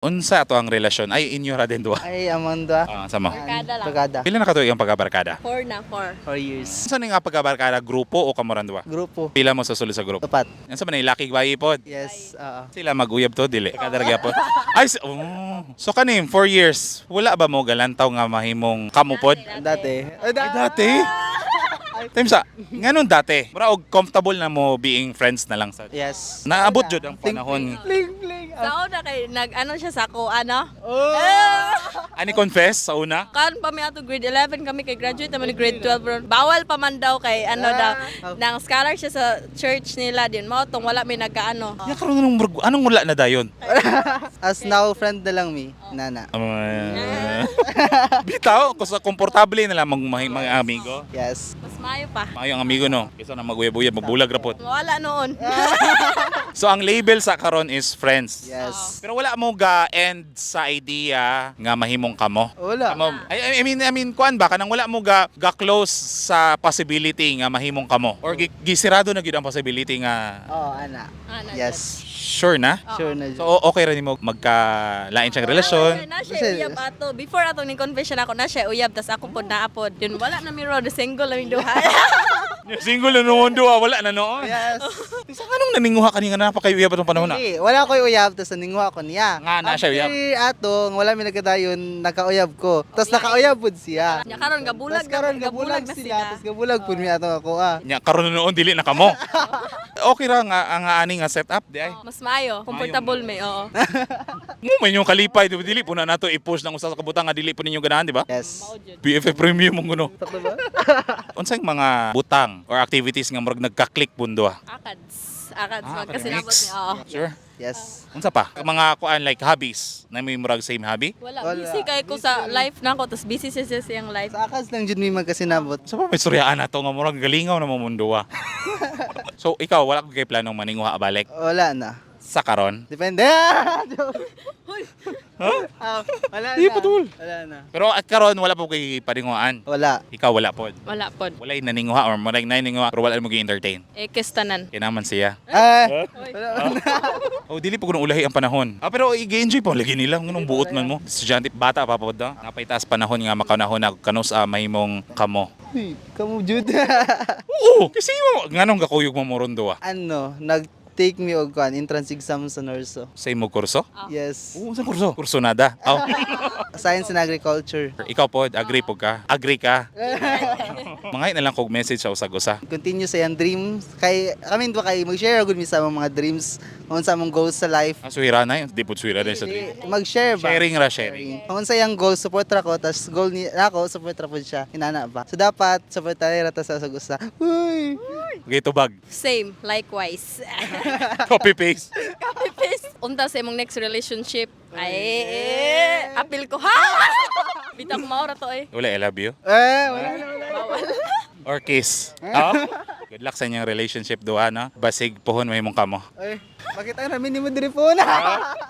Unsa ato ang relasyon? Ay, inyo ra din duha. Ay, Amanda. Sama. Barkada lang. Barkada. Pila na katuig ang pagkabarkada? 4 na, 4. 4 years. Unsa ni nga pagkabarkada? Grupo o kamoran duha? Grupo. Pila mo sa sulod sa grupo? Tapat. Unsa man ni laki bayi pod? Yes. Sila mag-uyab to dili. Kadarga po. Ay, so kanim 4 years. Wala ba mo galantaw nga mahimong kamupod? Dati. Ay, dati. Time sa, nganon dati. Mura og comfortable na mo being friends na lang sa. Yes. Naabot jud ang panahon. Bling, bling. Sa una kay nag-ano siya sa ako, ano? Oh. Ani confess sa una? Kan pa mi ato grade 11 kami kay graduate naman ni grade 12 bro. Bawal pa man daw kay ano daw nang scholar siya sa church nila din. Mao tong wala may nagkaano. Ya karon anong wala na dayon? As now, friend na lang mi. Nana. Bitaw ko sa komportable na lang mga amigo. Yes. Mas mayo pa. Mayo ang amigo no. Kaysa na maguyab-uyab, mabulag rapot. Wala noon. So ang label sa karon is friends. Yes. Pero wala mo ga-end sa idea nga mahimong kamo. Wala. Kamo. I mean, kuan ba kanang wala mo ga-close sa possibility nga mahimong kamo or gisirado na gyud ang possibility nga Oh, ana. Ano, Yes. sure na? Sure na. So okay ra nimo magkalain siyang relasyon. Na siya uyab ato. Before atong ni confession ako na siya uyab tas ako pod naapod. Yun wala na mi ro the single lang duha. Single na noon duwa, wala na noon. Yes. Sa kanong naninguha kani nga napakayuyab atong panahon na? Hindi, wala ko uyab, tapos naninguha ko niya. Nga na siya uyab. After atong, wala mi nagkadayon, nakauyab ko. Tapos nakauyab po siya. Nya karon gabulag Tapos karon gabulag na sila, tapos gabulag po mi atong ako Nya karon na noon dili na kamo. Okay ra nga ang ani nga setup di ay. Mas mayo, comfortable may oo. Mo man yung kalipay dili po na nato i-post ng usa sa kabutang nga dili po ninyo ganahan di ba? Yes. BFF premium mo kuno. Sakto ba? Unsay mga butang or activities nga murag nagka-click pundo ah? Akads. Akads Ah, magkasinabot academics. niya. Oo. Sure. Yes. Unsa pa? Mga kuan like hobbies na may murag same hobby? Wala, Wala. busy kay ko sa life na ko, tapos busy siya sa siyang life. Sa akas lang jud mi magkasinabot. Sa pa may suryaan na to nga murag galingaw na mo mundo ah. So ikaw wala ko kay planong maninguha balik Wala na. sa karon? Depende. Wala na. Di pa tol. Wala na. Pero at karon wala po kay paninguhaan. Wala. Ikaw wala pod. Wala pod. Wala naninguha or murag naninguha pero wala mo gi-entertain. Kistanan. Kinaman siya. Wala na. Oh, dili po kuno ulahi ang panahon. Pero i-enjoy po lagi nila ngunong buot man mo. Estudyante bata pa pod da. Napay taas panahon nga makanahon na kanus mahimong kamo. Uy, kamu jud. Oo, kasi mo nganong gakuyog mo morondo ah. Ano, nag-take me og kan entrance exam sa Norso. Sa imong kurso? Yes. Oo, sa kurso. Kurso nada. Oh. Science and Agriculture. Ikaw pod, agree po ka. Agree ka. Mangay na lang kog message sa usag-usa. Continue sa yan dreams. Kay kami ba kay mag-share gud mi sa among mga dreams, unsa among goals sa life. Suwira na yun. Di po suwira din sa dream. Mag-share ba? Sharing ra, sharing. Kung unsa yang goal support ra ko, tas goal ni ako support ra pud siya. Inana ba? So dapat support ra ta sa usag-usa. Uy. Okay, tubag. Same, likewise. Copy paste. Copy paste. Unta sa imong next relationship. Ay, apil ko ha. Bitang maura to eh. Wala, I love you. Wala na, wala. Bawal. Or kiss. Oh? Good luck sa inyong relationship duha, no? Basig pohon may mong kamo. Ay, bakit ang ramin ni mo diri po na?